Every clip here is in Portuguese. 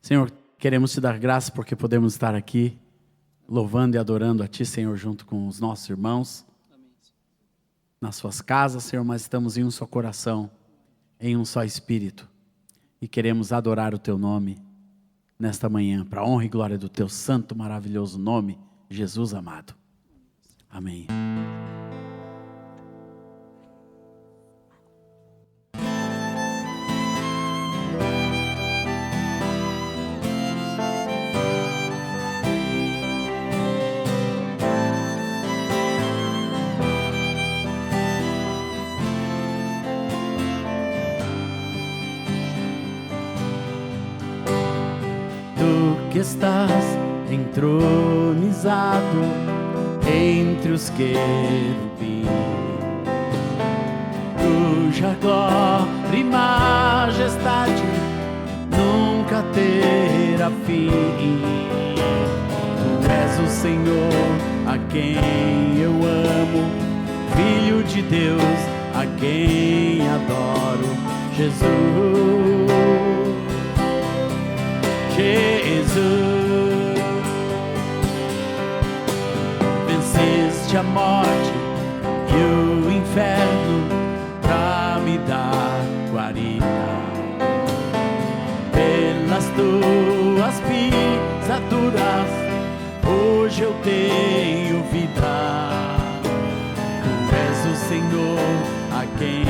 Senhor, queremos te dar graças porque podemos estar aqui louvando e adorando a ti, Senhor, junto com os nossos irmãos, nas suas casas, Senhor, mas estamos em um só coração, em um só espírito, e queremos adorar o teu nome nesta manhã, para a honra e glória do teu santo, maravilhoso nome, Jesus amado. Amém. Que estás entronizado entre os querubins, cuja glória e majestade nunca terá fim. Tu és o Senhor a quem eu amo, Filho de Deus a quem adoro, Jesus. Venceste a morte e o inferno pra me dar guarida. Pelas tuas pisaduras hoje eu tenho vida. Tu és o Senhor a quem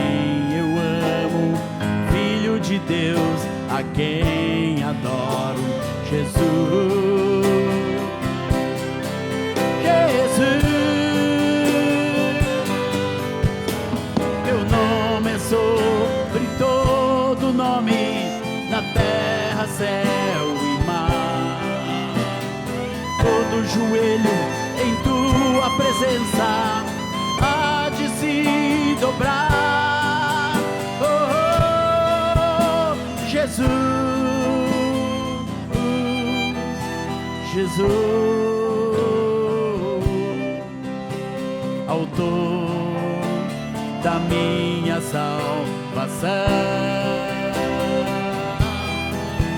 eu amo, Filho de Deus a quem adoro, Jesus. Jesus, teu nome é sobre todo nome, na terra, céu e mar. Todo joelho em tua presença há de se dobrar. Oh, oh, Jesus, Jesus, autor da minha salvação.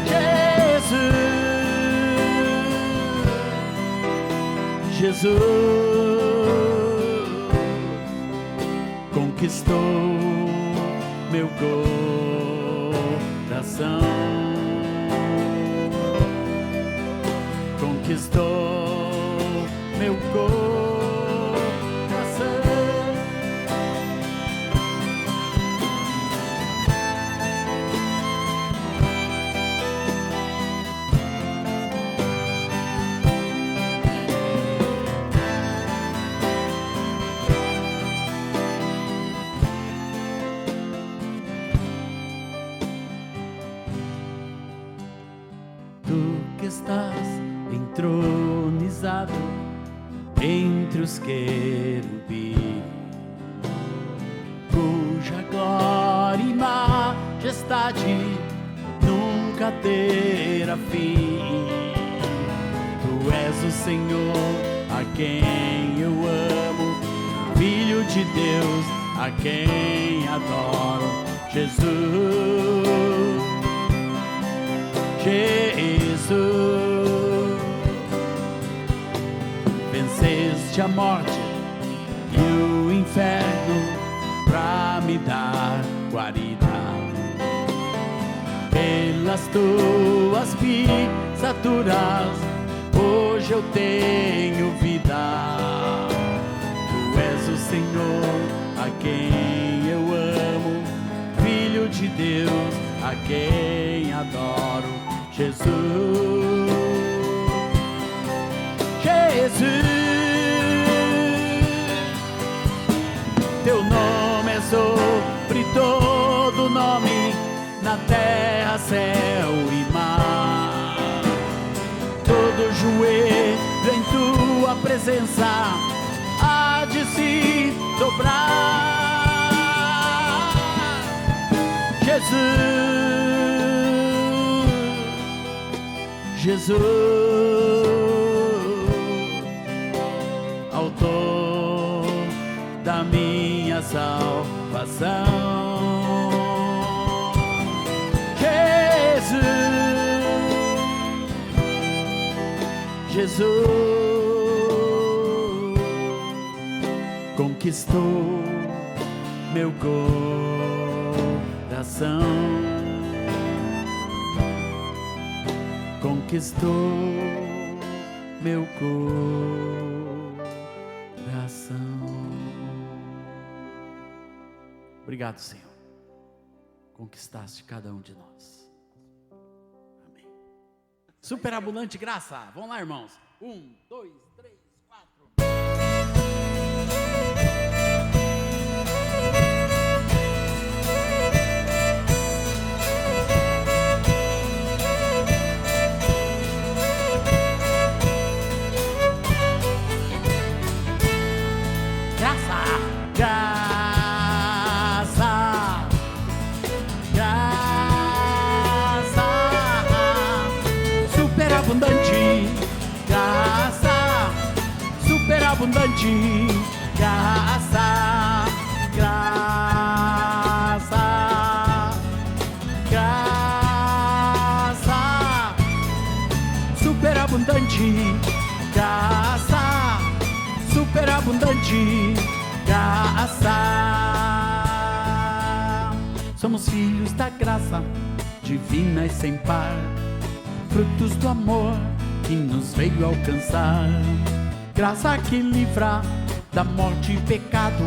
Jesus, Jesus conquistou meu coração, conquistou meu coração. Tu que estás entronizado entre os querubins, cuja glória e majestade nunca terá fim. Tu és o Senhor a quem eu amo, Filho de Deus a quem adoro, Jesus. Jesus, venceste a morte e o inferno pra me dar guarida. Pelas tuas pisaduras hoje eu tenho vida. Tu és o Senhor a quem eu amo, Filho de Deus a quem adoro, Jesus. Jesus, teu nome é sobre todo nome, na terra, céu e mar. Todo joelho em tua presença há de se dobrar. Jesus, Jesus, autor da minha salvação. Jesus, Jesus conquistou meu coração, conquistou meu coração. Obrigado, Senhor. Conquistaste cada um de nós. Amém. Superabundante graça. Vamos lá, irmãos. 1, 2, 3, 4. Abundante graça, graça, graça, superabundante graça, superabundante graça. Somos filhos da graça divina e sem par, frutos do amor que nos veio alcançar. Graça que livra da morte e pecado,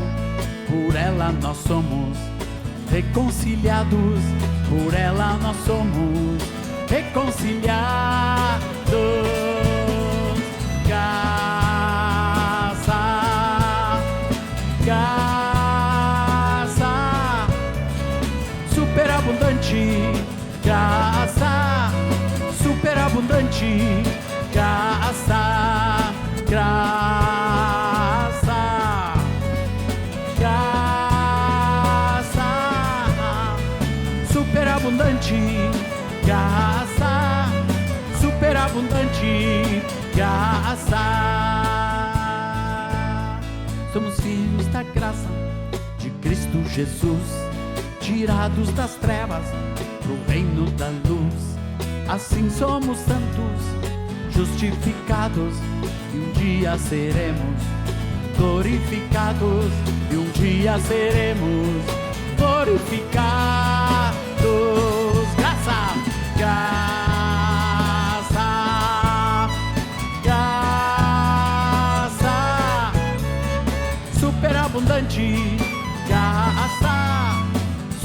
por ela nós somos reconciliados, por ela nós somos reconciliados. Graça, graça, superabundante, graça, superabundante, graça. Graça, graça, superabundante, graça, superabundante, graça. Somos filhos da graça de Cristo Jesus, tirados das trevas pro reino da luz. Assim somos santos, justificados, e um dia seremos glorificados, e um dia seremos glorificados. Graça, graça, graça, superabundante, graça,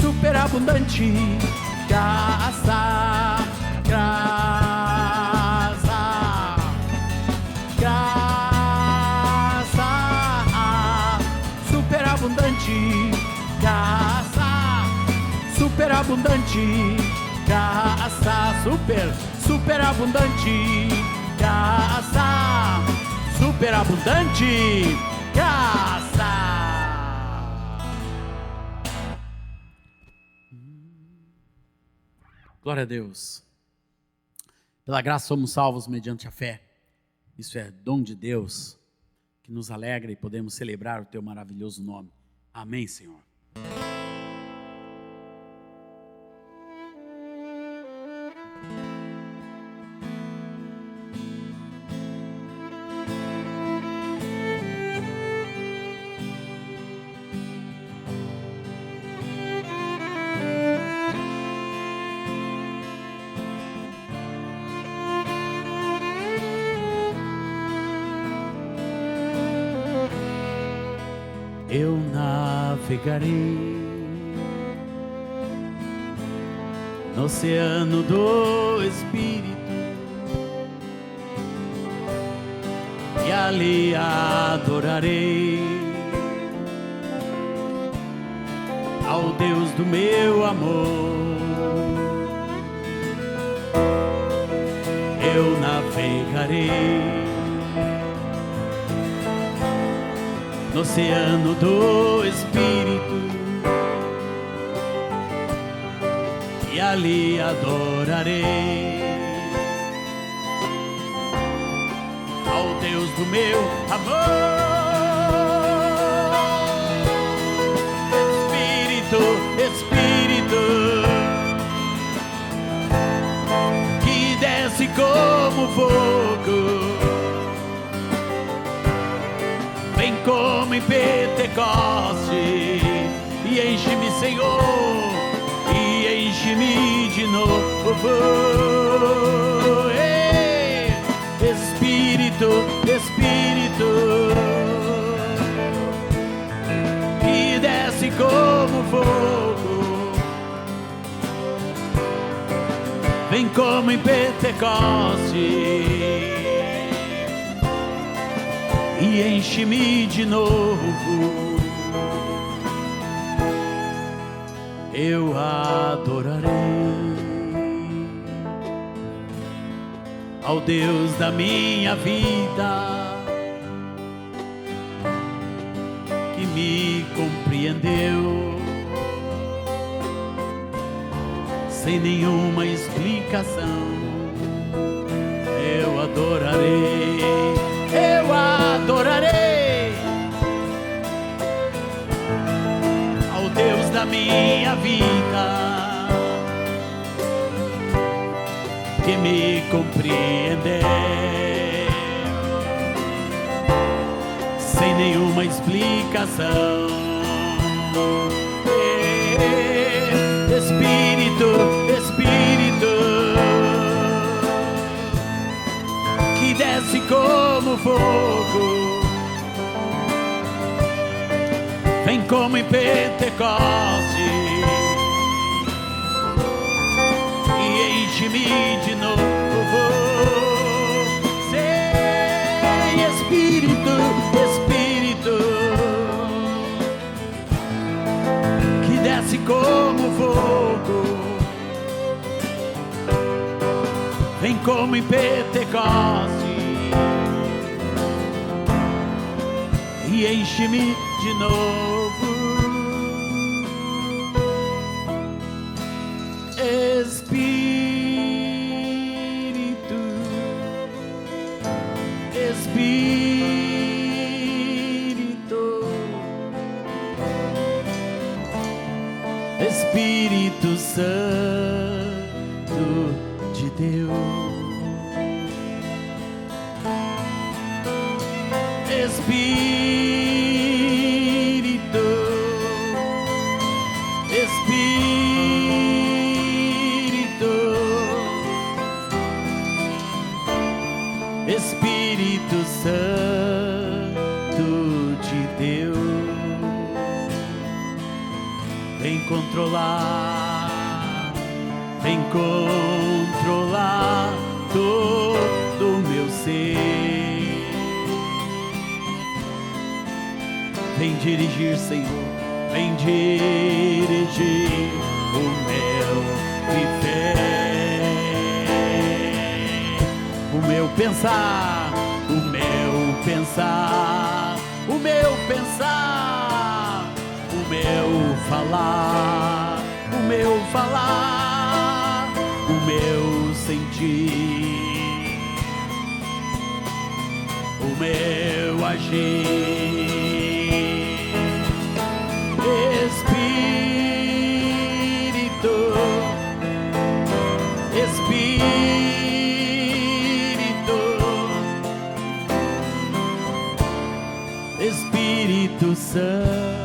superabundante, graça, graça. Superabundante graça, superabundante graça, superabundante graça, superabundante graça. Glória a Deus. Pela graça somos salvos mediante a fé. Isso é dom de Deus, que nos alegra e podemos celebrar o teu maravilhoso nome. Amém, Senhor. Eu navegarei no oceano do Espírito e ali adorarei ao Deus do meu amor. Eu navegarei no oceano do Espírito e ali adorarei ao Deus do meu amor. Espírito, Espírito, que desce como fogo como em Pentecoste, e enche-me, Senhor, e enche-me de novo. Ei, Espírito, Espírito, que desce como fogo, vem como em Pentecoste e enche-me de novo. Eu adorarei ao Deus da minha vida, que me compreendeu sem nenhuma explicação. Eu adorarei, eu adorarei ao Deus da minha vida, que me compreendeu sem nenhuma explicação. Espírito, Espírito, que desce como fogo, vem como em Pentecoste e enche-me de novo. Sei, Espírito, Espírito, que desce como fogo, vem como em Pentecoste e enche-me de novo. Espírito, Espírito, Espírito Santo de Deus. Espírito, Espírito, Espírito Santo de Deus, vem controlar, vem controlar todo o meu ser. Vem dirigir, Senhor, vem dirigir o meu viver, o meu pensar, o meu pensar, o meu pensar, o meu falar, o meu falar, o meu sentir, o meu agir. Espírito, Espírito, Espírito Santo.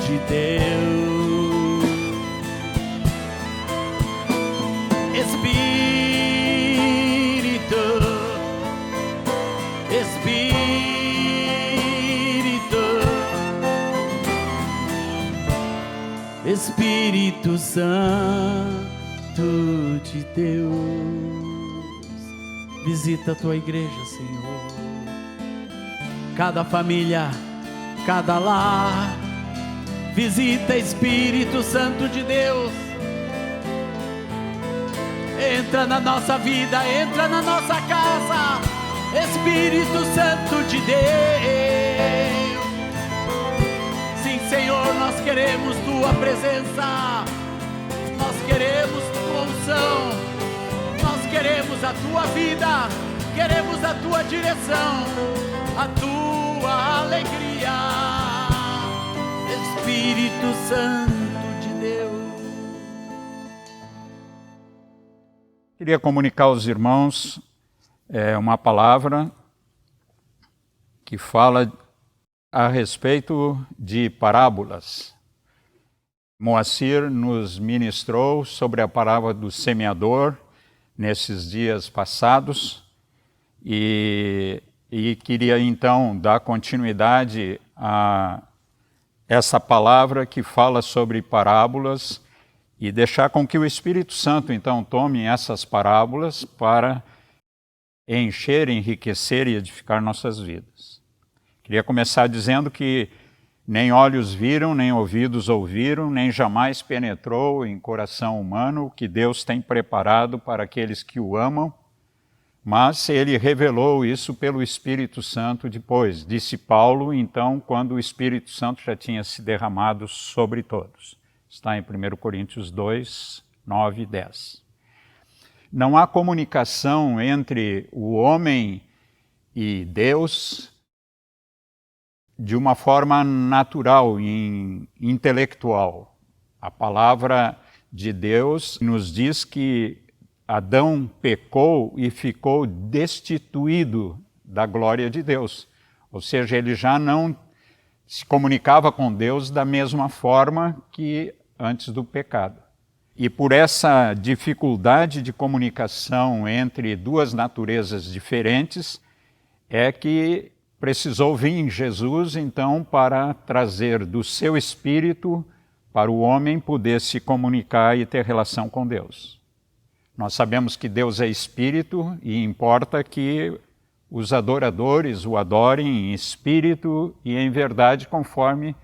de Deus. Espírito, Espírito Santo de Deus, visita a tua igreja, Senhor. Cada família, cada lar, visita, Espírito Santo de Deus. Entra na nossa vida, entra na nossa casa, Espírito Santo de Deus. Sim, Senhor, nós queremos tua presença, nós queremos tua unção, nós queremos a tua vida, queremos a tua direção, a tua alegria, Espírito Santo de Deus. Queria comunicar aos irmãos uma palavra que fala a respeito de parábolas. Moacir nos ministrou sobre a parábola do semeador nesses dias passados e queria então dar continuidade a essa palavra que fala sobre parábolas e deixar com que o Espírito Santo então tome essas parábolas para encher, enriquecer e edificar nossas vidas. Queria começar dizendo que nem olhos viram, nem ouvidos ouviram, nem jamais penetrou em coração humano o que Deus tem preparado para aqueles que o amam, mas ele revelou isso pelo Espírito Santo depois, disse Paulo, então, quando o Espírito Santo já tinha se derramado sobre todos. Está em 1 Coríntios 2, 9 e 10. Não há comunicação entre o homem e Deus de uma forma natural e intelectual. A palavra de Deus nos diz que Adão pecou e ficou destituído da glória de Deus. Ou seja, ele já não se comunicava com Deus da mesma forma que antes do pecado. E por essa dificuldade de comunicação entre duas naturezas diferentes, é que precisou vir Jesus, então, para trazer do seu espírito para o homem poder se comunicar e ter relação com Deus. Nós sabemos que Deus é espírito e importa que os adoradores o adorem em espírito e em verdade, conforme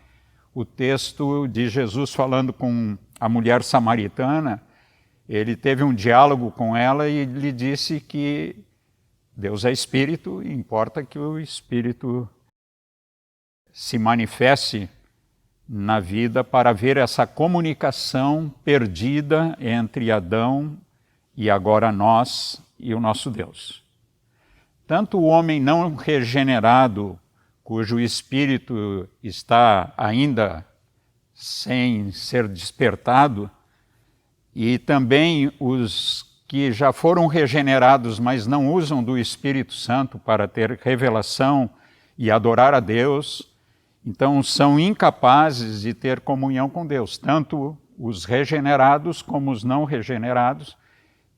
o texto de Jesus falando com a mulher samaritana. Ele teve um diálogo com ela e lhe disse que Deus é espírito e importa que o espírito se manifeste na vida para ver essa comunicação perdida entre Adão e agora nós e o nosso Deus. Tanto o homem não regenerado, cujo espírito está ainda sem ser despertado, e também os que já foram regenerados, mas não usam do Espírito Santo para ter revelação e adorar a Deus, então são incapazes de ter comunhão com Deus. Tanto os regenerados como os não regenerados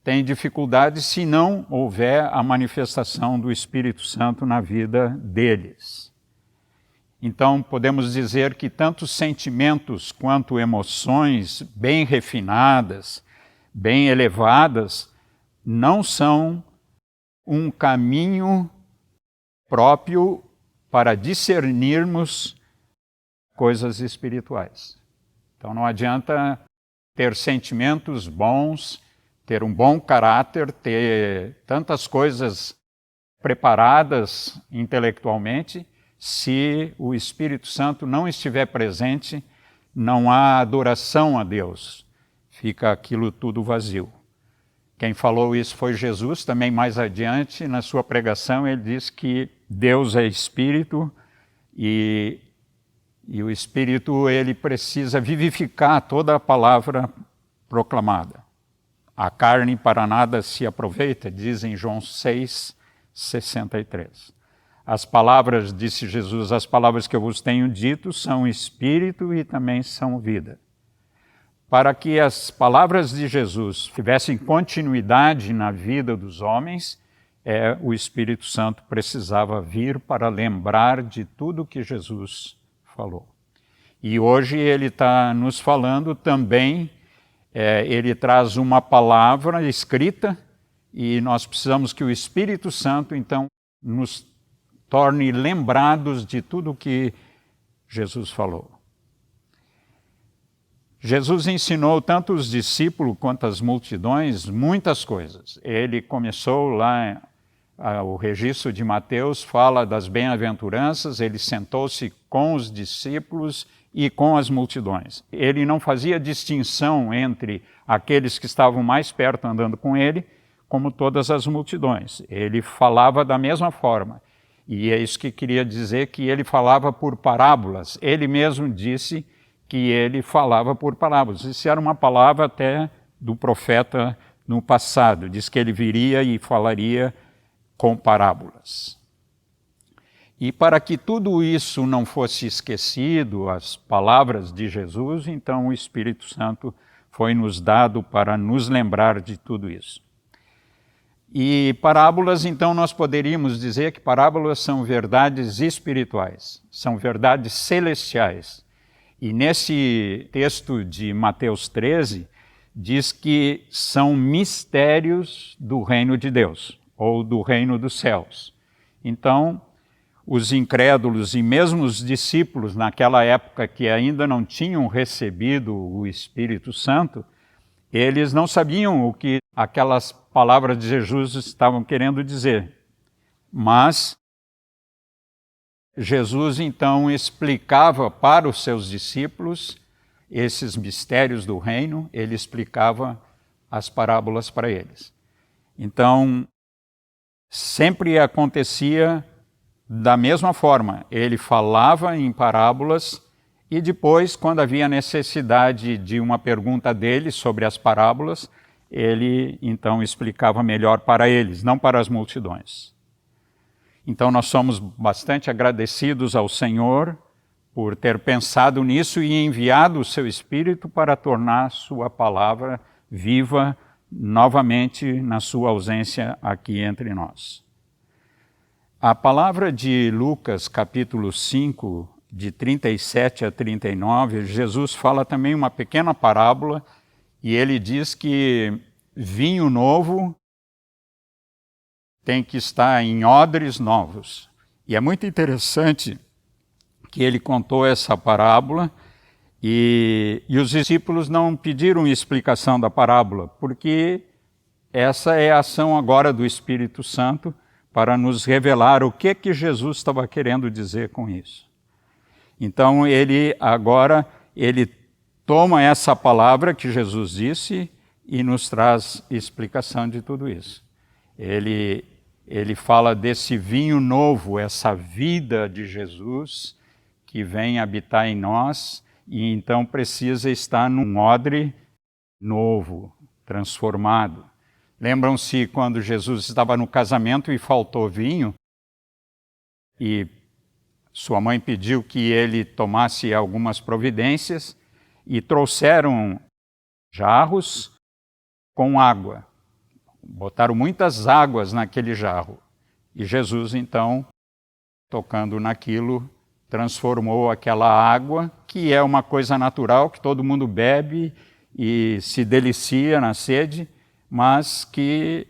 têm dificuldade se não houver a manifestação do Espírito Santo na vida deles. Então podemos dizer que tanto sentimentos quanto emoções bem refinadas, bem elevadas, não são um caminho próprio para discernirmos coisas espirituais. Então não adianta ter sentimentos bons, ter um bom caráter, ter tantas coisas preparadas intelectualmente, se o Espírito Santo não estiver presente, não há adoração a Deus. Fica aquilo tudo vazio. Quem falou isso foi Jesus, também mais adiante, na sua pregação, ele diz que Deus é Espírito e o Espírito ele precisa vivificar toda a palavra proclamada. A carne para nada se aproveita, diz em João 6, 63. As palavras, disse Jesus, as palavras que eu vos tenho dito são espírito e também são vida. Para que as palavras de Jesus tivessem continuidade na vida dos homens, o Espírito Santo precisava vir para lembrar de tudo que Jesus falou. E hoje ele está nos falando também, ele traz uma palavra escrita, e nós precisamos que o Espírito Santo, então, nos torne lembrados de tudo que Jesus falou. Jesus ensinou tanto os discípulos quanto as multidões muitas coisas. Ele começou lá, o registro de Mateus fala das bem-aventuranças, ele sentou-se com os discípulos e com as multidões. Ele não fazia distinção entre aqueles que estavam mais perto andando com ele, como todas as multidões. Ele falava da mesma forma. E é isso que queria dizer, que ele falava por parábolas. Ele mesmo disse que ele falava por parábolas. Isso era uma palavra até do profeta no passado. Diz que ele viria e falaria com parábolas. E para que tudo isso não fosse esquecido, as palavras de Jesus, então o Espírito Santo foi nos dado para nos lembrar de tudo isso. E parábolas, então, nós poderíamos dizer que parábolas são verdades espirituais, são verdades celestiais. E nesse texto de Mateus 13, diz que são mistérios do reino de Deus, ou do reino dos céus. Então, os incrédulos e mesmo os discípulos naquela época que ainda não tinham recebido o Espírito Santo, eles não sabiam o que aquelas palavras de Jesus estavam querendo dizer. Mas Jesus então explicava para os seus discípulos esses mistérios do reino, ele explicava as parábolas para eles. Então, sempre acontecia da mesma forma, ele falava em parábolas e depois, quando havia necessidade de uma pergunta dele sobre as parábolas, ele então explicava melhor para eles, não para as multidões. Então nós somos bastante agradecidos ao Senhor por ter pensado nisso e enviado o seu Espírito para tornar sua palavra viva novamente na sua ausência aqui entre nós. A palavra de Lucas, capítulo 5, de 37 a 39, Jesus fala também uma pequena parábola e ele diz que vinho novo tem que estar em odres novos. E é muito interessante que ele contou essa parábola e os discípulos não pediram explicação da parábola, porque essa é a ação agora do Espírito Santo para nos revelar o que Jesus estava querendo dizer com isso. Então ele toma essa palavra que Jesus disse e nos traz explicação de tudo isso. Ele fala desse vinho novo, essa vida de Jesus que vem habitar em nós e então precisa estar num odre novo, transformado. Lembram-se quando Jesus estava no casamento e faltou vinho e sua mãe pediu que ele tomasse algumas providências e trouxeram jarros com água. Botaram muitas águas naquele jarro. E Jesus, então, tocando naquilo, transformou aquela água, que é uma coisa natural, que todo mundo bebe e se delicia na sede, mas que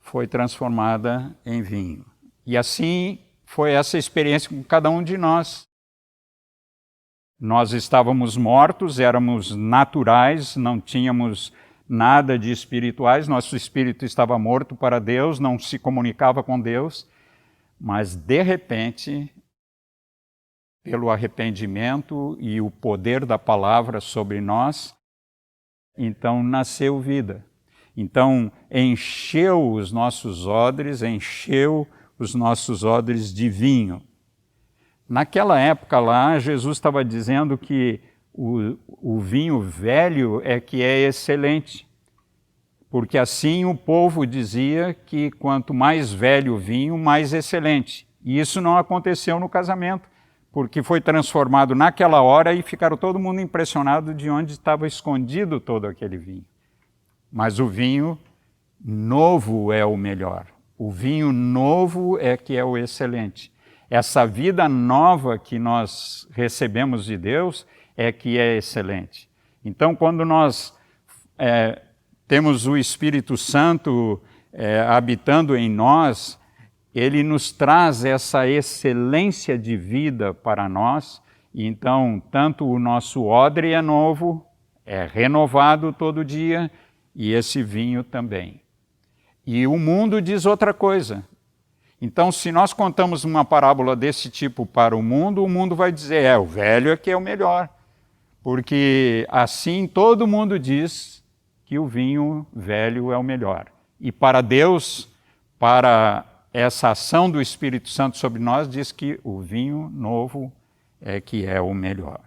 foi transformada em vinho. E assim foi essa experiência com cada um de nós. Nós estávamos mortos, éramos naturais, não tínhamos nada de espirituais, nosso espírito estava morto para Deus, não se comunicava com Deus, mas de repente, pelo arrependimento e o poder da palavra sobre nós, então nasceu vida. Então encheu os nossos odres, de vinho. Naquela época lá, Jesus estava dizendo que o vinho velho é que é excelente, porque assim o povo dizia que quanto mais velho o vinho, mais excelente. E isso não aconteceu no casamento, porque foi transformado naquela hora e ficaram todo mundo impressionado de onde estava escondido todo aquele vinho. Mas o vinho novo é o melhor. O vinho novo é que é o excelente. Essa vida nova que nós recebemos de Deus é que é excelente. Então, quando nós temos o Espírito Santo habitando em nós, ele nos traz essa excelência de vida para nós. E então, tanto o nosso odre é novo, é renovado todo dia, e esse vinho também. E o mundo diz outra coisa. Então, se nós contamos uma parábola desse tipo para o mundo vai dizer, o velho é que é o melhor. Porque assim todo mundo diz que o vinho velho é o melhor. E para Deus, para essa ação do Espírito Santo sobre nós, diz que o vinho novo é que é o melhor.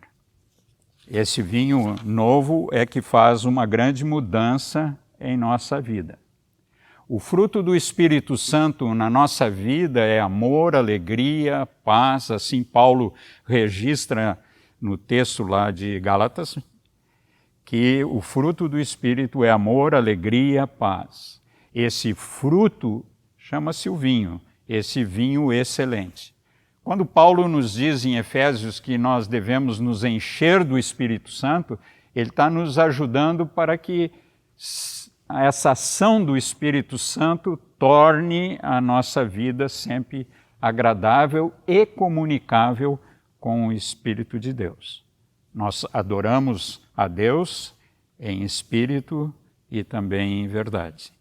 Esse vinho novo é que faz uma grande mudança em nossa vida. O fruto do Espírito Santo na nossa vida é amor, alegria, paz. Assim Paulo registra no texto lá de Gálatas, que o fruto do Espírito é amor, alegria, paz. Esse fruto chama-se o vinho, esse vinho excelente. Quando Paulo nos diz em Efésios que nós devemos nos encher do Espírito Santo, ele está nos ajudando para que essa ação do Espírito Santo torne a nossa vida sempre agradável e comunicável com o Espírito de Deus. Nós adoramos a Deus em espírito e também em verdade.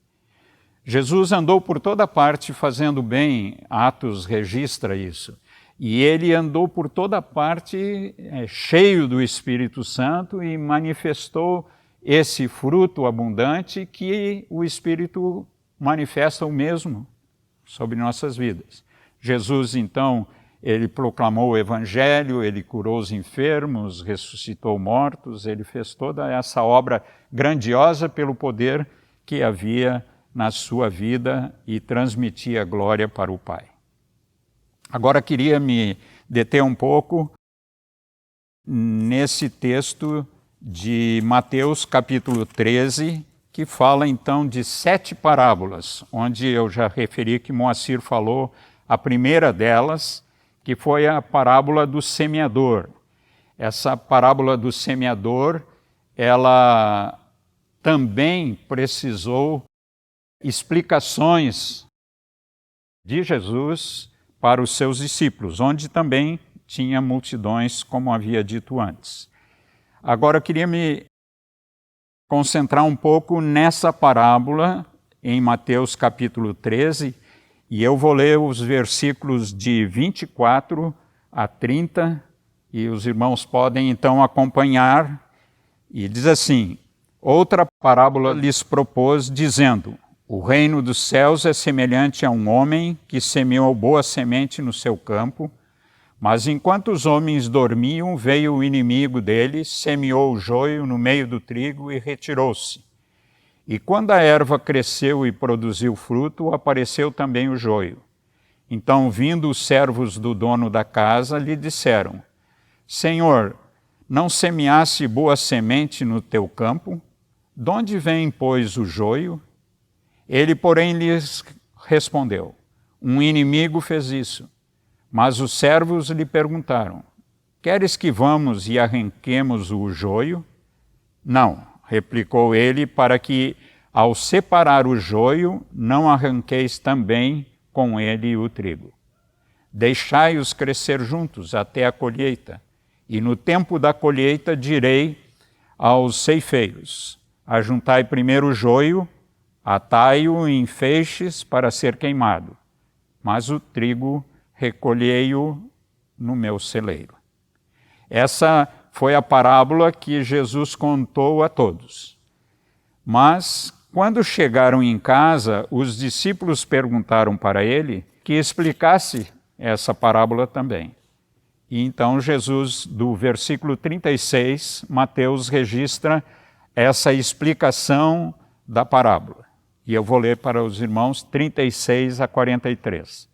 Jesus andou por toda parte fazendo bem, Atos registra isso. E ele andou por toda parte cheio do Espírito Santo e manifestou esse fruto abundante que o Espírito manifesta o mesmo sobre nossas vidas. Jesus, então, ele proclamou o Evangelho, ele curou os enfermos, ressuscitou mortos, ele fez toda essa obra grandiosa pelo poder que havia na sua vida e transmitia glória para o Pai. Agora queria me deter um pouco nesse texto de Mateus capítulo 13, que fala então de 7 parábolas, onde eu já referi que Moacir falou a primeira delas, que foi a parábola do semeador. Essa parábola do semeador, ela também precisou explicações de Jesus para os seus discípulos, onde também tinha multidões, como havia dito antes. Agora eu queria me concentrar um pouco nessa parábola em Mateus capítulo 13, e eu vou ler os versículos de 24 a 30, e os irmãos podem então acompanhar. E diz assim: outra parábola lhes propôs, dizendo: o reino dos céus é semelhante a um homem que semeou boa semente no seu campo, mas enquanto os homens dormiam, veio o inimigo deles, semeou o joio no meio do trigo e retirou-se. E quando a erva cresceu e produziu fruto, apareceu também o joio. Então, vindo os servos do dono da casa, lhe disseram: Senhor, não semeaste boa semente no teu campo? De onde vem, pois, o joio? Ele, porém, lhes respondeu: um inimigo fez isso. Mas os servos lhe perguntaram: queres que vamos e arranquemos o joio? Não, replicou ele, para que, ao separar o joio, não arranqueis também com ele o trigo. Deixai-os crescer juntos até a colheita, e no tempo da colheita direi aos ceifeiros: ajuntai primeiro o joio, atai-o em feixes para ser queimado, mas o trigo recolhei-o no meu celeiro. Essa foi a parábola que Jesus contou a todos. Mas, quando chegaram em casa, os discípulos perguntaram para ele que explicasse essa parábola também. E então Jesus, do versículo 36, Mateus registra essa explicação da parábola. E eu vou ler para os irmãos 36 a 43.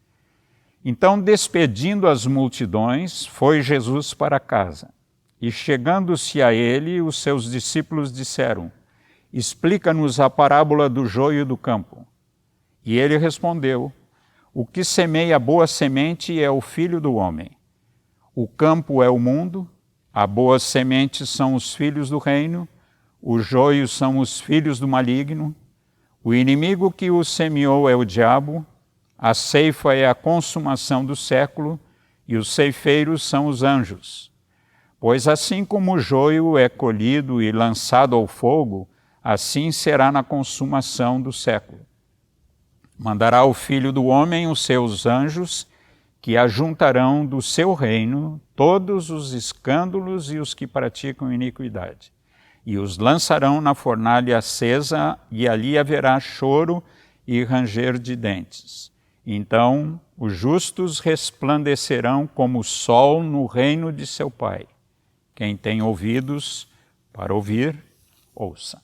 Então, despedindo as multidões, foi Jesus para casa. E chegando-se a ele, os seus discípulos disseram: explica-nos a parábola do joio e do campo. E ele respondeu: o que semeia boa semente é o Filho do Homem. O campo é o mundo, a boa semente são os filhos do reino, os joios são os filhos do maligno, o inimigo que o semeou é o diabo, a ceifa é a consumação do século, e os ceifeiros são os anjos. Pois assim como o joio é colhido e lançado ao fogo, assim será na consumação do século. Mandará o Filho do Homem os seus anjos, que ajuntarão do seu reino todos os escândalos e os que praticam iniquidade, e os lançarão na fornalha acesa, e ali haverá choro e ranger de dentes. Então os justos resplandecerão como o sol no reino de seu Pai. Quem tem ouvidos para ouvir, ouça.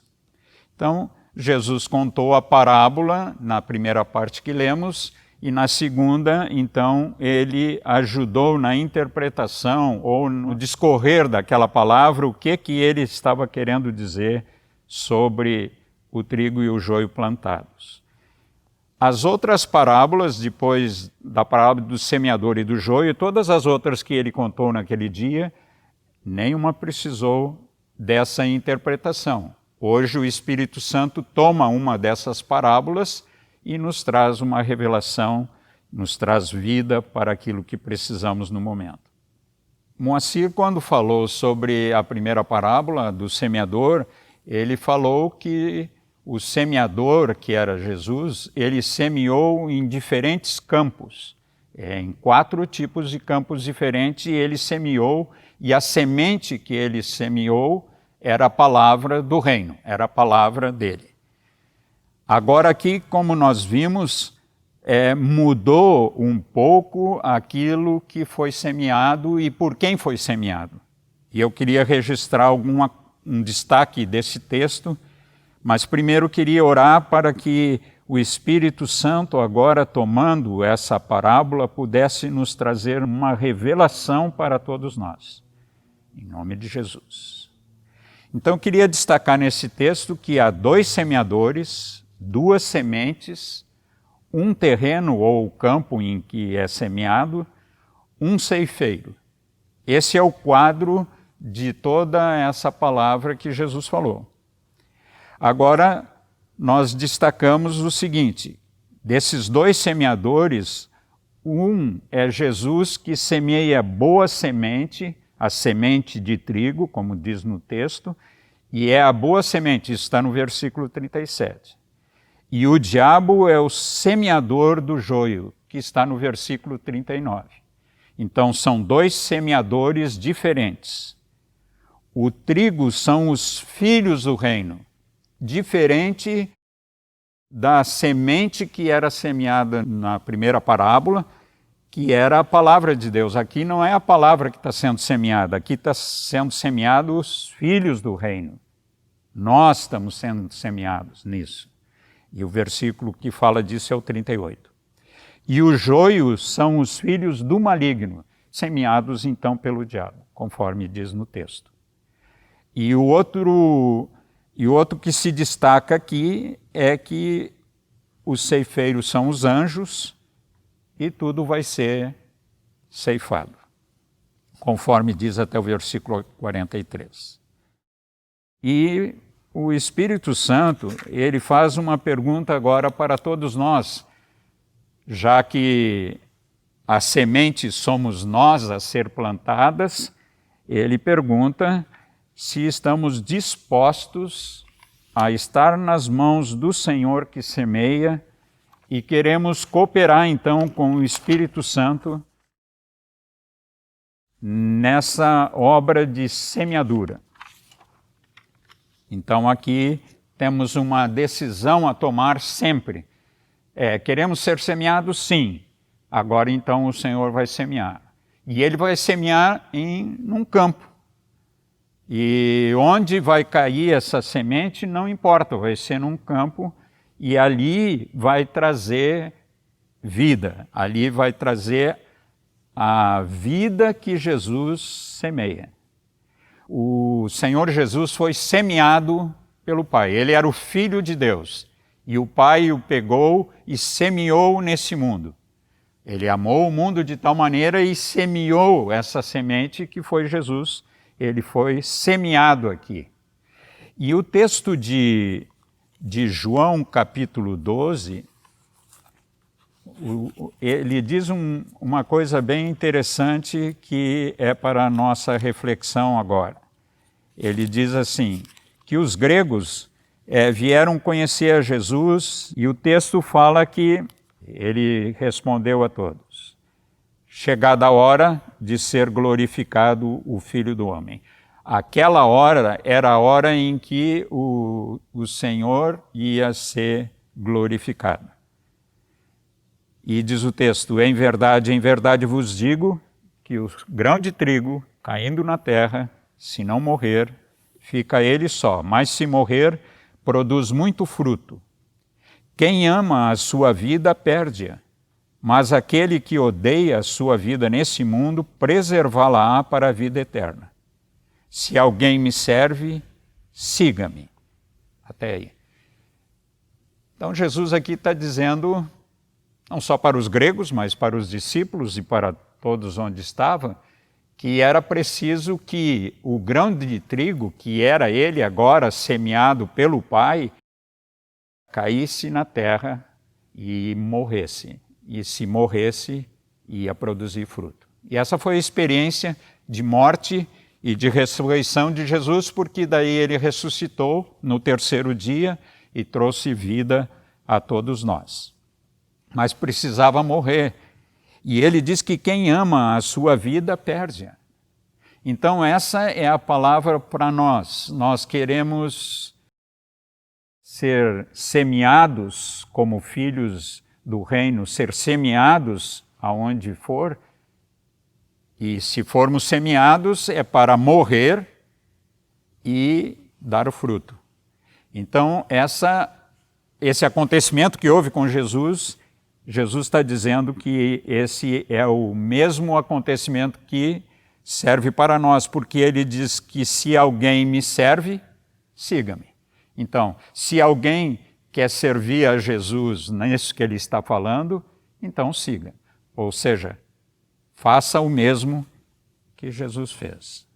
Então, Jesus contou a parábola na primeira parte que lemos, e na segunda, então, ele ajudou na interpretação ou no discorrer daquela palavra o que ele estava querendo dizer sobre o trigo e o joio plantados. As outras parábolas, depois da parábola do semeador e do joio, todas as outras que ele contou naquele dia, nenhuma precisou dessa interpretação. Hoje o Espírito Santo toma uma dessas parábolas e nos traz uma revelação, nos traz vida para aquilo que precisamos no momento. Moacir, quando falou sobre a primeira parábola do semeador, ele falou que o semeador, que era Jesus, ele semeou em diferentes campos, em 4 tipos de campos diferentes, e ele semeou, e a semente que ele semeou era a palavra do reino, era a palavra dele. Agora aqui, como nós vimos, mudou um pouco aquilo que foi semeado e por quem foi semeado. E eu queria registrar um destaque desse texto, mas primeiro queria orar para que o Espírito Santo, agora tomando essa parábola, pudesse nos trazer uma revelação para todos nós. Em nome de Jesus. Então, eu queria destacar nesse texto que há 2 semeadores, 2 sementes, um terreno ou campo em que é semeado, um ceifeiro. Esse é o quadro de toda essa palavra que Jesus falou. Agora, nós destacamos o seguinte: desses 2 semeadores, um é Jesus que semeia boa semente, a semente de trigo, como diz no texto, e é a boa semente, isso está no versículo 37. E o diabo é o semeador do joio, que está no versículo 39. Então são 2 semeadores diferentes. O trigo são os filhos do reino, diferente da semente que era semeada na primeira parábola, que era a palavra de Deus. Aqui não é a palavra que está sendo semeada, aqui está sendo semeado os filhos do reino. Nós estamos sendo semeados nisso. E o versículo que fala disso é o 38. E os joios são os filhos do maligno, semeados então pelo diabo, conforme diz no texto. E o outro que se destaca aqui é que os ceifeiros são os anjos, e tudo vai ser ceifado, conforme diz até o versículo 43. E o Espírito Santo, ele faz uma pergunta agora para todos nós, já que a semente somos nós a ser plantadas, ele pergunta se estamos dispostos a estar nas mãos do Senhor que semeia e queremos cooperar então com o Espírito Santo nessa obra de semeadura. Então aqui temos uma decisão a tomar sempre. Queremos ser semeados? Sim. Agora então o Senhor vai semear. E Ele vai semear num campo. E onde vai cair essa semente não importa, vai ser num campo, e ali vai trazer vida. Ali vai trazer a vida que Jesus semeia. O Senhor Jesus foi semeado pelo Pai. Ele era o Filho de Deus. E o Pai o pegou e semeou nesse mundo. Ele amou o mundo de tal maneira e semeou essa semente que foi Jesus. Ele foi semeado aqui. E o texto de João, capítulo 12, ele diz uma coisa bem interessante que é para a nossa reflexão agora. Ele diz assim, que os gregos vieram conhecer a Jesus e o texto fala que ele respondeu a todos: chegada a hora de ser glorificado o Filho do Homem. Aquela hora era a hora em que o Senhor ia ser glorificado. E diz o texto, em verdade vos digo que o grão de trigo caindo na terra, se não morrer, fica ele só, mas se morrer, produz muito fruto. Quem ama a sua vida, perde-a, mas aquele que odeia a sua vida nesse mundo, preservá-la-á para a vida eterna. Se alguém me serve, siga-me. Até aí. Então Jesus aqui está dizendo, não só para os gregos, mas para os discípulos e para todos onde estavam, que era preciso que o grão de trigo, que era ele agora semeado pelo Pai, caísse na terra e morresse. E se morresse, ia produzir fruto. E essa foi a experiência de morte e de ressurreição de Jesus, porque daí ele ressuscitou no terceiro dia e trouxe vida a todos nós. Mas precisava morrer. E ele diz que quem ama a sua vida, perde-a. Então essa é a palavra para nós. Nós queremos ser semeados como filhos do reino, ser semeados aonde for. E se formos semeados é para morrer e dar o fruto. Então esse acontecimento que houve com Jesus, Jesus está dizendo que esse é o mesmo acontecimento que serve para nós, porque ele diz que se alguém me serve, siga-me. Então, se alguém quer servir a Jesus nisso que ele está falando, então siga. Ou seja, faça o mesmo que Jesus fez.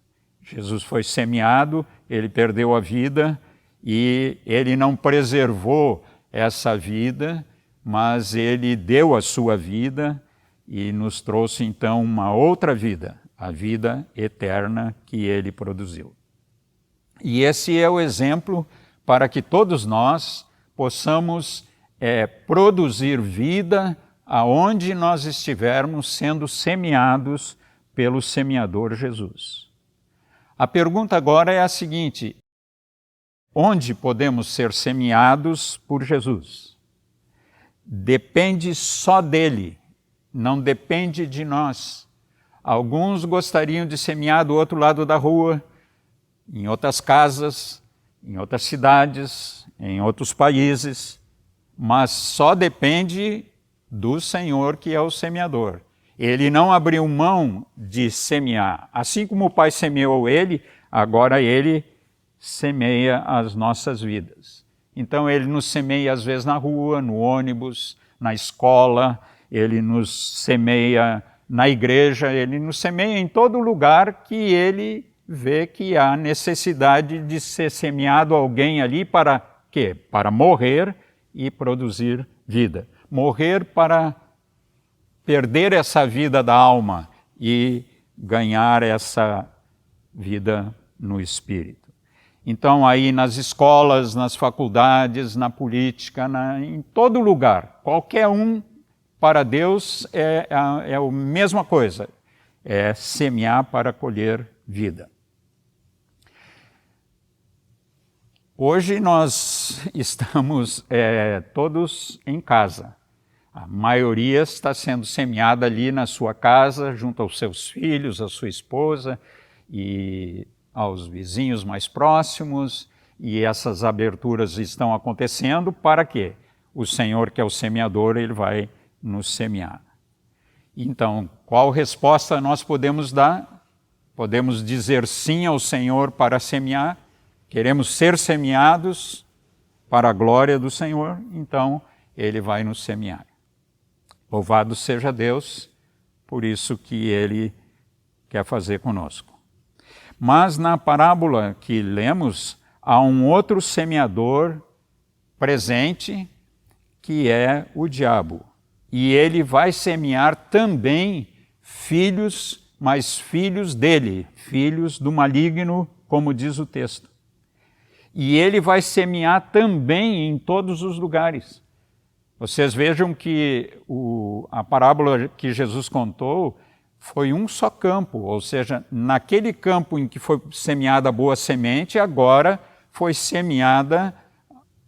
Jesus foi semeado, ele perdeu a vida e ele não preservou essa vida, mas ele deu a sua vida e nos trouxe então uma outra vida, a vida eterna que ele produziu. E esse é o exemplo para que todos nós possamos produzir vida aonde nós estivermos sendo semeados pelo semeador Jesus. A pergunta agora é a seguinte: onde podemos ser semeados por Jesus? Depende só dele, não depende de nós. Alguns gostariam de semear do outro lado da rua, em outras casas, em outras cidades, em outros países, mas só depende do Senhor, que é o semeador. Ele não abriu mão de semear. Assim como o Pai semeou ele, agora ele semeia as nossas vidas. Então ele nos semeia às vezes na rua, no ônibus, na escola, ele nos semeia na igreja, ele nos semeia em todo lugar que ele vê que há necessidade de ser semeado alguém ali para quê? Para morrer e produzir vida. Morrer para perder essa vida da alma e ganhar essa vida no espírito. Então aí nas escolas, nas faculdades, na política, em todo lugar, qualquer um, para Deus é a mesma coisa, é semear para colher vida. Hoje nós estamos todos em casa. A maioria está sendo semeada ali na sua casa, junto aos seus filhos, à sua esposa e aos vizinhos mais próximos. E essas aberturas estão acontecendo para quê? O Senhor, que é o semeador, ele vai nos semear. Então, qual resposta nós podemos dar? Podemos dizer sim ao Senhor para semear. Queremos ser semeados para a glória do Senhor, então Ele vai nos semear. Louvado seja Deus por isso que Ele quer fazer conosco. Mas na parábola que lemos, há um outro semeador presente, que é o diabo. E ele vai semear também filhos, mas filhos dele, filhos do maligno, como diz o texto. E ele vai semear também em todos os lugares. Vocês vejam que a parábola que Jesus contou foi um só campo, ou seja, naquele campo em que foi semeada a boa semente, agora foi semeada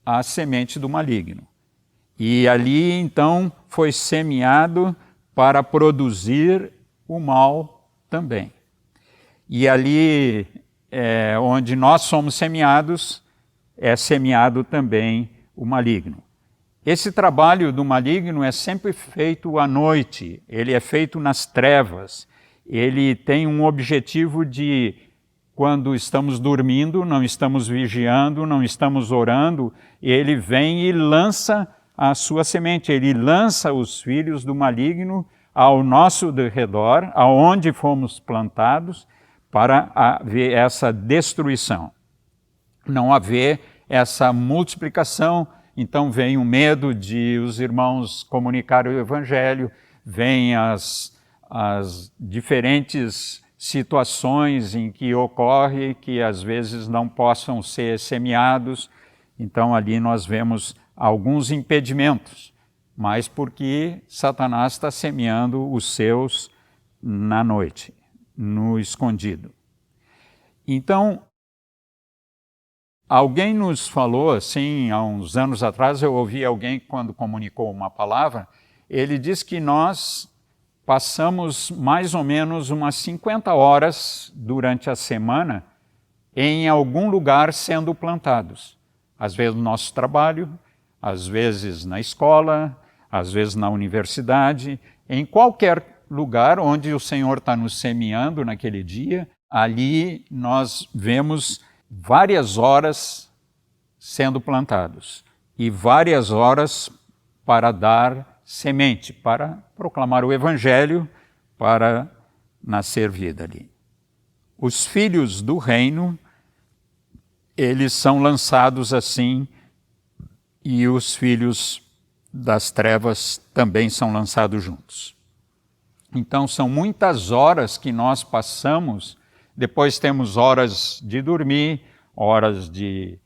a semente do maligno. E ali, então, foi semeado para produzir o mal também. E ali, onde nós somos semeados, é semeado também o maligno. Esse trabalho do maligno é sempre feito à noite, ele é feito nas trevas. Ele tem um objetivo de, quando estamos dormindo, não estamos vigiando, não estamos orando, ele vem e lança a sua semente, ele lança os filhos do maligno ao nosso redor, aonde fomos plantados, para haver essa destruição. Não haver essa multiplicação. Então vem o medo de os irmãos comunicarem o Evangelho, vem as diferentes situações em que ocorre que às vezes não possam ser semeados. Então ali nós vemos alguns impedimentos, mas porque Satanás está semeando os seus na noite, no escondido. Então, alguém nos falou assim, há uns anos atrás, eu ouvi alguém quando comunicou uma palavra, ele disse que nós passamos mais ou menos umas 50 horas durante a semana em algum lugar sendo plantados. Às vezes no nosso trabalho, às vezes na escola, às vezes na universidade, em qualquer lugar onde o Senhor está nos semeando naquele dia, ali nós vemos várias horas sendo plantados e várias horas para dar semente, para proclamar o Evangelho, para nascer vida ali. Os filhos do reino, eles são lançados assim, e os filhos das trevas também são lançados juntos. Então são muitas horas que nós passamos. Depois temos horas de dormir, horas de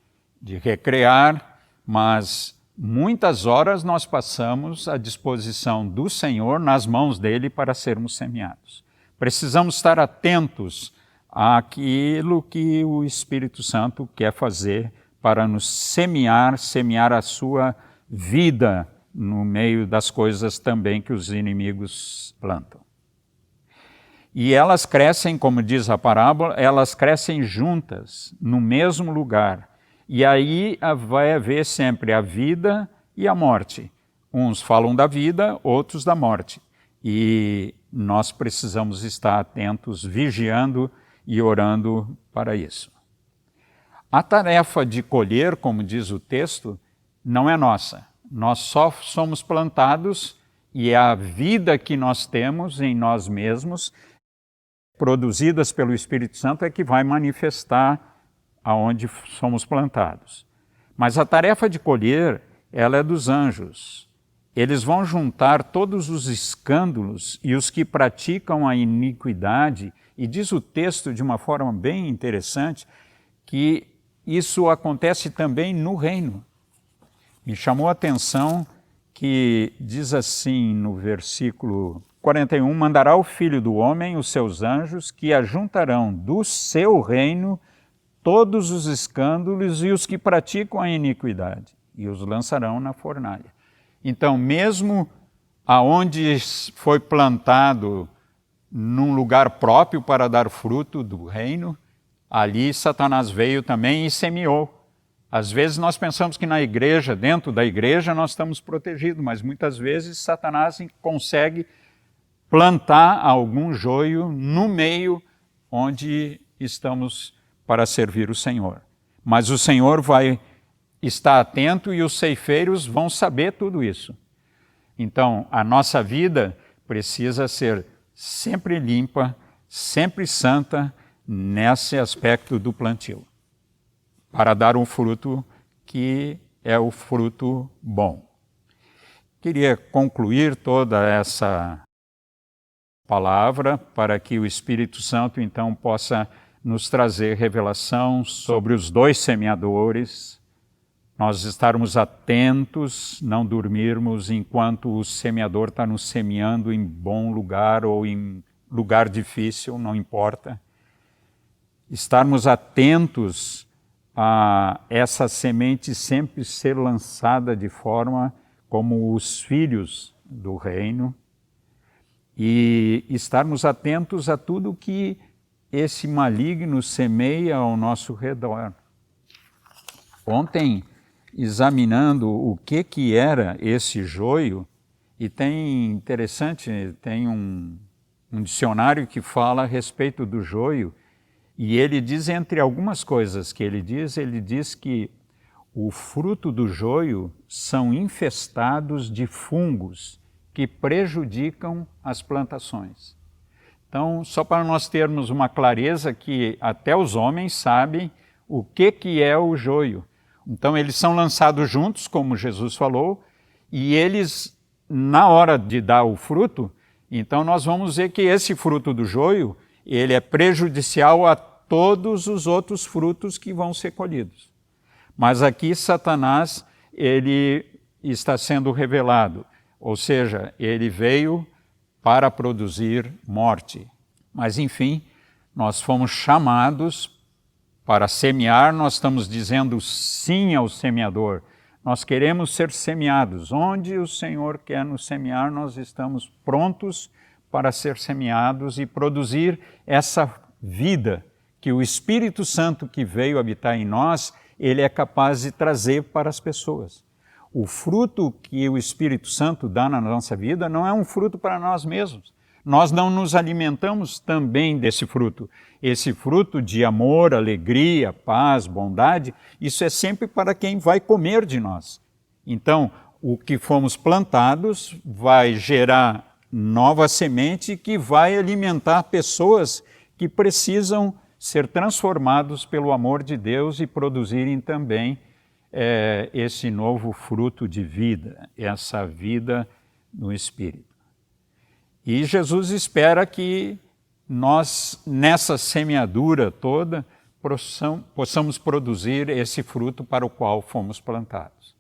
recrear, mas muitas horas nós passamos à disposição do Senhor, nas mãos dele, para sermos semeados. Precisamos estar atentos àquilo que o Espírito Santo quer fazer para nos semear a sua vida no meio das coisas também que os inimigos plantam. E elas crescem, como diz a parábola, elas crescem juntas, no mesmo lugar. E aí vai haver sempre a vida e a morte. Uns falam da vida, outros da morte. E nós precisamos estar atentos, vigiando e orando para isso. A tarefa de colher, como diz o texto, não é nossa. Nós só somos plantados e é a vida que nós temos em nós mesmos, produzidas pelo Espírito Santo, é que vai manifestar aonde somos plantados. Mas a tarefa de colher, ela é dos anjos. Eles vão juntar todos os escândalos e os que praticam a iniquidade, e diz o texto de uma forma bem interessante, que isso acontece também no reino. Me chamou a atenção que diz assim no versículo 41, mandará o Filho do Homem os seus anjos, que ajuntarão do seu reino todos os escândalos e os que praticam a iniquidade, e os lançarão na fornalha. Então, mesmo aonde foi plantado num lugar próprio para dar fruto do reino, ali Satanás veio também e semeou. Às vezes nós pensamos que na igreja, dentro da igreja, nós estamos protegidos, mas muitas vezes Satanás consegue plantar algum joio no meio onde estamos para servir o Senhor. Mas o Senhor vai estar atento e os ceifeiros vão saber tudo isso. Então, a nossa vida precisa ser sempre limpa, sempre santa, nesse aspecto do plantio, para dar um fruto que é o fruto bom. Queria concluir toda essa palavra para que o Espírito Santo, então, possa nos trazer revelação sobre os dois semeadores, nós estarmos atentos, não dormirmos enquanto o semeador está nos semeando em bom lugar ou em lugar difícil, não importa. Estarmos atentos a essa semente sempre ser lançada de forma como os filhos do reino e estarmos atentos a tudo que esse maligno semeia ao nosso redor. Ontem, examinando o que era esse joio, e tem interessante, tem um dicionário que fala a respeito do joio, e ele diz, entre algumas coisas que ele diz que o fruto do joio são infestados de fungos que prejudicam as plantações. Então, só para nós termos uma clareza que até os homens sabem o que é o joio. Então, eles são lançados juntos, como Jesus falou, e eles, na hora de dar o fruto, então nós vamos ver que esse fruto do joio, ele é prejudicial a todos os outros frutos que vão ser colhidos. Mas aqui Satanás, ele está sendo revelado, ou seja, ele veio para produzir morte. Mas enfim, nós fomos chamados para semear, nós estamos dizendo sim ao semeador. Nós queremos ser semeados. Onde o Senhor quer nos semear, nós estamos prontos para ser semeados e produzir essa vida que o Espírito Santo que veio habitar em nós, ele é capaz de trazer para as pessoas. O fruto que o Espírito Santo dá na nossa vida não é um fruto para nós mesmos. Nós não nos alimentamos também desse fruto. Esse fruto de amor, alegria, paz, bondade, isso é sempre para quem vai comer de nós. Então, o que fomos plantados vai gerar nova semente que vai alimentar pessoas que precisam ser transformados pelo amor de Deus e produzirem também esse novo fruto de vida, essa vida no Espírito. E Jesus espera que nós, nessa semeadura toda, possamos produzir esse fruto para o qual fomos plantados.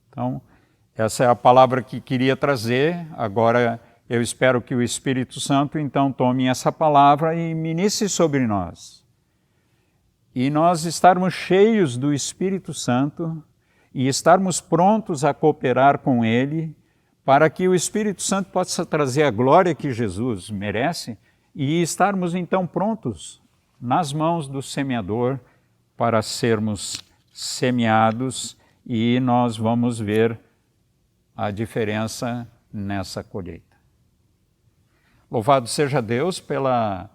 Então, essa é a palavra que queria trazer. Agora, eu espero que o Espírito Santo, então, tome essa palavra e ministre sobre nós. E nós estarmos cheios do Espírito Santo e estarmos prontos a cooperar com Ele, para que o Espírito Santo possa trazer a glória que Jesus merece e estarmos então prontos nas mãos do semeador para sermos semeados e nós vamos ver a diferença nessa colheita. Louvado seja Deus pela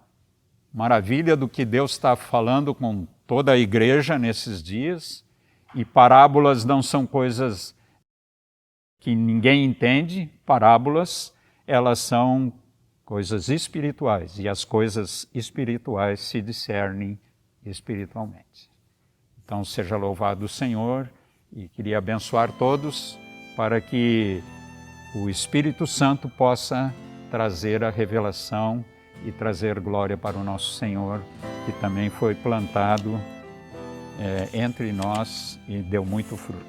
maravilha do que Deus está falando com toda a igreja nesses dias, e parábolas não são coisas que ninguém entende, parábolas, elas são coisas espirituais, e as coisas espirituais se discernem espiritualmente. Então, seja louvado o Senhor, e queria abençoar todos para que o Espírito Santo possa trazer a revelação e trazer glória para o nosso Senhor, que também foi plantado entre nós e deu muito fruto.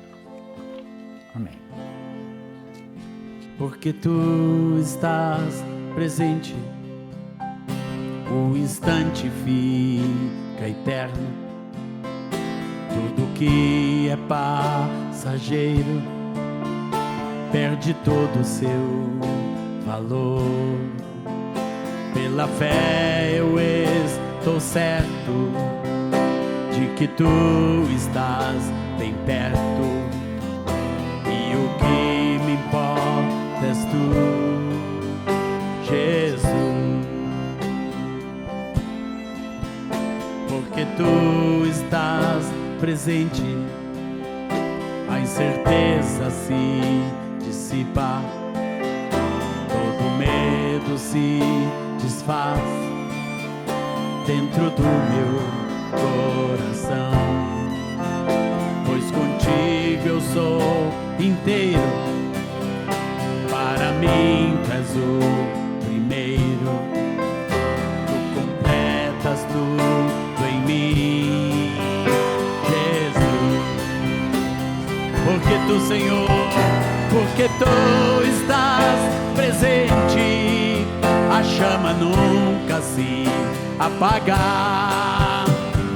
Amém. Porque tu estás presente, o instante fica eterno. Tudo que é passageiro perde todo o seu valor. Pela fé eu estou certo de que tu estás bem perto, e o que me importa és tu, Jesus, porque tu estás presente, a incerteza se dissipa, todo medo se desfaz dentro do meu coração, pois contigo eu sou inteiro, para mim tu és o primeiro, tu completas tudo em mim, Jesus, porque tu, Senhor, porque tu estás presente, a chama nunca se apagar,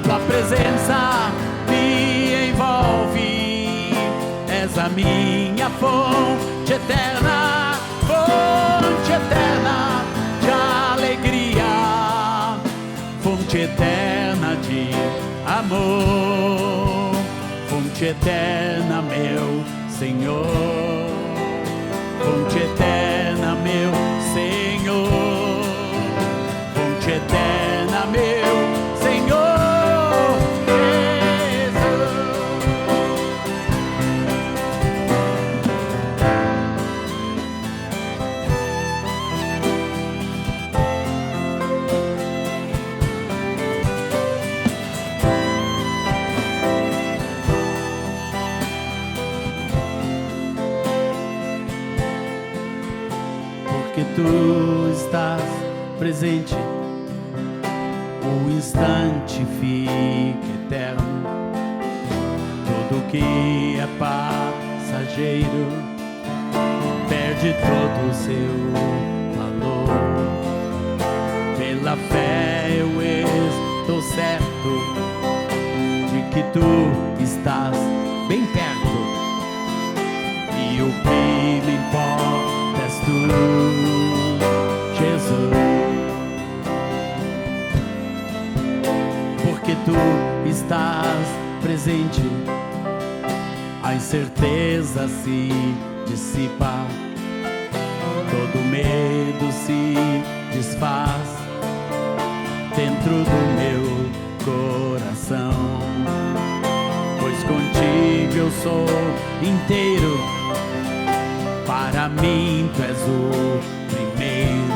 tua presença me envolve, és a minha fonte eterna de alegria, fonte eterna de amor, fonte eterna, meu Senhor, fonte eterna, meu Senhor, fonte eterna, meu Senhor, porque tu estás presente, o instante fica eterno, tudo que é passageiro perde todo o seu valor. Pela fé eu estou certo de que tu estás bem perto, e o que me importa és tu, Jesus, porque tu estás presente, a incerteza se dissipa, todo medo se desfaz dentro do meu coração, pois contigo eu sou inteiro, para mim tu és o primeiro,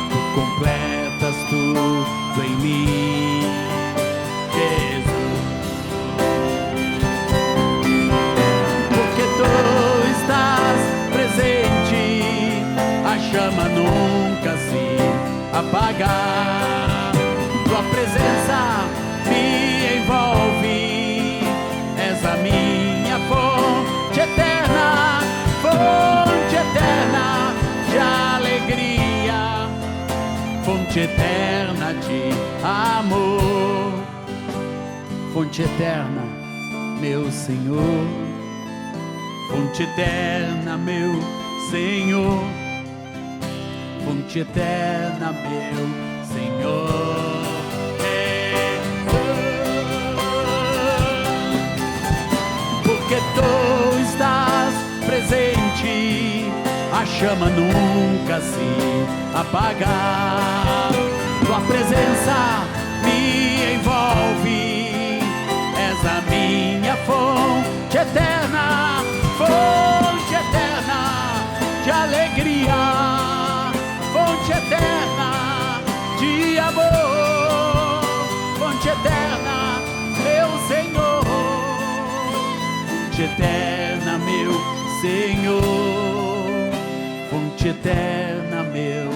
tu completas tudo em mim, Jesus, porque tu estás presente, a chama nunca se apagar, tua presença me envolve, és a minha fonte eterna de alegria, fonte eterna de amor, fonte eterna, meu Senhor, fonte eterna, meu Senhor, fonte eterna, meu Senhor, porque tu estás presente, a chama nunca se apagar, tua presença me envolve, és a minha fonte eterna de alegria, fonte eterna de amor, fonte eterna, meu Senhor, fonte eterna, meu Senhor, fonte eterna, meu